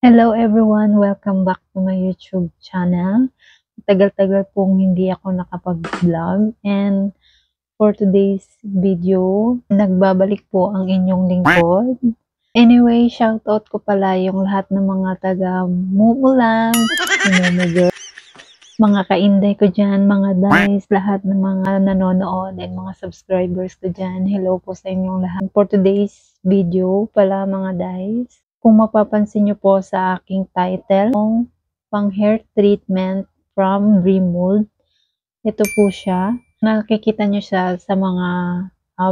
Hello everyone! Welcome back to my YouTube channel. Tagal-tagal pong hindi ako nakapag-vlog and for today's video, nagbabalik po ang inyong lingkod. Anyway, shoutout ko pala yung lahat ng mga taga-Mumulang, mga kainday ko dyan, mga guys, lahat ng mga nanonood and mga subscribers ko dyan. Hello po sa inyong lahat. For today's video pala mga guys, kung mapapansin nyo po sa aking title, pang hair treatment from Dreamwood. Ito po siya. Nakikita nyo siya sa mga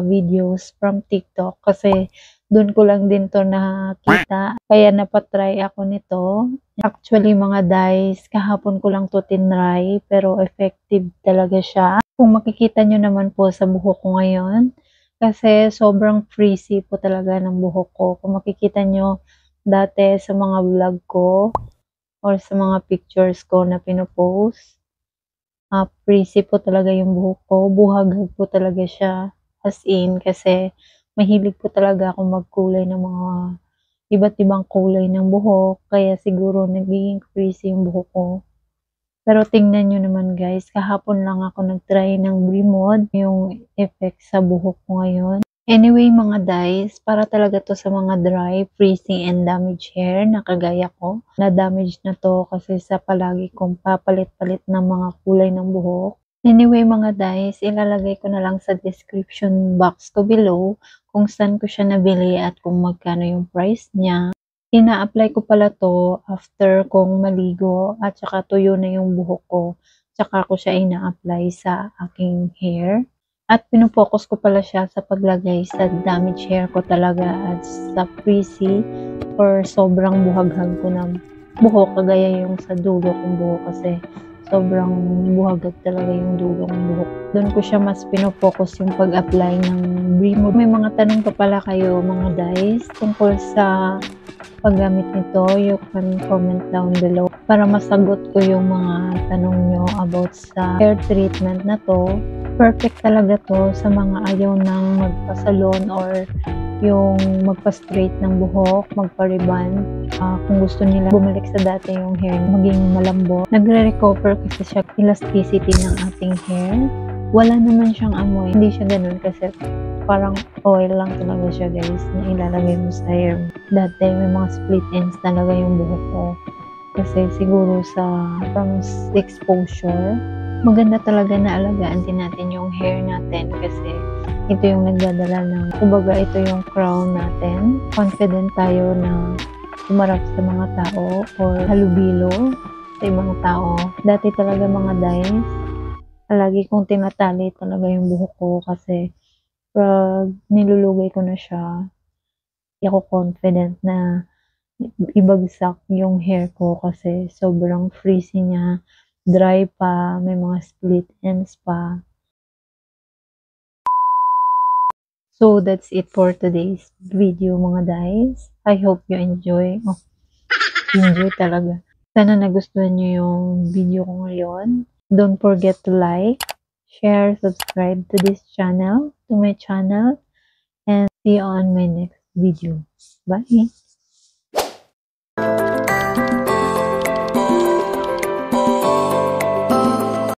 videos from TikTok kasi doon ko lang din to nakita. Kaya napatry ako nito. Actually mga guys, kahapon ko lang to tinry pero effective talaga siya. Kung makikita nyo naman po sa buhok ko ngayon, kasi sobrang frizzy po talaga ng buhok ko. Kung makikita nyo dati sa mga vlog ko or sa mga pictures ko na pinopost, frizzy po talaga yung buhok ko. Buhagag po talaga siya. As in, kasi mahilig po talaga akong magkulay ng mga iba't ibang kulay ng buhok. Kaya siguro nagiging frizzy yung buhok ko. Pero tingnan nyo naman guys, kahapon lang ako nag-try ng Bremod, yung effect sa buhok ko ngayon. Anyway mga guys, para talaga to sa mga dry, frizzy and damaged hair na kagaya ko. Na-damage na to kasi sa palagi kong papalit-palit ng mga kulay ng buhok. Anyway mga guys, ilalagay ko na lang sa description box ko below kung saan ko siya nabili at kung magkano yung price niya. Ina-apply ko pala to after kong maligo at saka tuyo na yung buhok ko. Tsaka ko siya ina-apply sa aking hair. At pinufocus ko pala siya sa paglagay sa damaged hair ko talaga at sa frizzy or sobrang buhaghag ko ng buhok kagaya yung sa dulo kong buhok kasi sobrang buhagag talaga yung dulo kong buhok. Doon ko siya mas pinofocus yung pag-apply ng Bremod. May mga tanong pa pala kayo mga guys tungkol sa paggamit nito, you can comment down below para masagot ko yung mga tanong nyo about sa hair treatment na to. Perfect talaga to sa mga ayaw ng magpa-salon or yung magpa-straight ng buhok, magpa-rebond. Kung gusto nila bumalik sa dati yung hair, maging malambot. Nagre-recover kasi siya elasticity ng ating hair. Wala naman siyang amoy. Hindi siya ganun kasi parang oil lang talaga siya guys na ilalagay mo sa hair. Dati may mga split ends talaga yung buhok ko. Kasi siguro from exposure, maganda talaga na alagaan din natin yung hair natin kasi ito yung nagdadala ng, kumbaga ito yung crown natin. Confident tayo na umarap sa mga tao or halubilo sa ibang tao. Dati talaga mga guys, lagi kong tinatali talaga yung buhok ko kasi pag nilulugay ko na siya, hindi ako confident na ibagsak yung hair ko kasi sobrang frizzy niya, dry pa, may mga split ends pa. So that's it for today's video mga guys. I hope you enjoy. Enjoy talaga. Sana nagustuhan nyo yung video ko ngayon. Don't forget to like, share, subscribe to this channel, to my channel, and see you on my next video. Bye!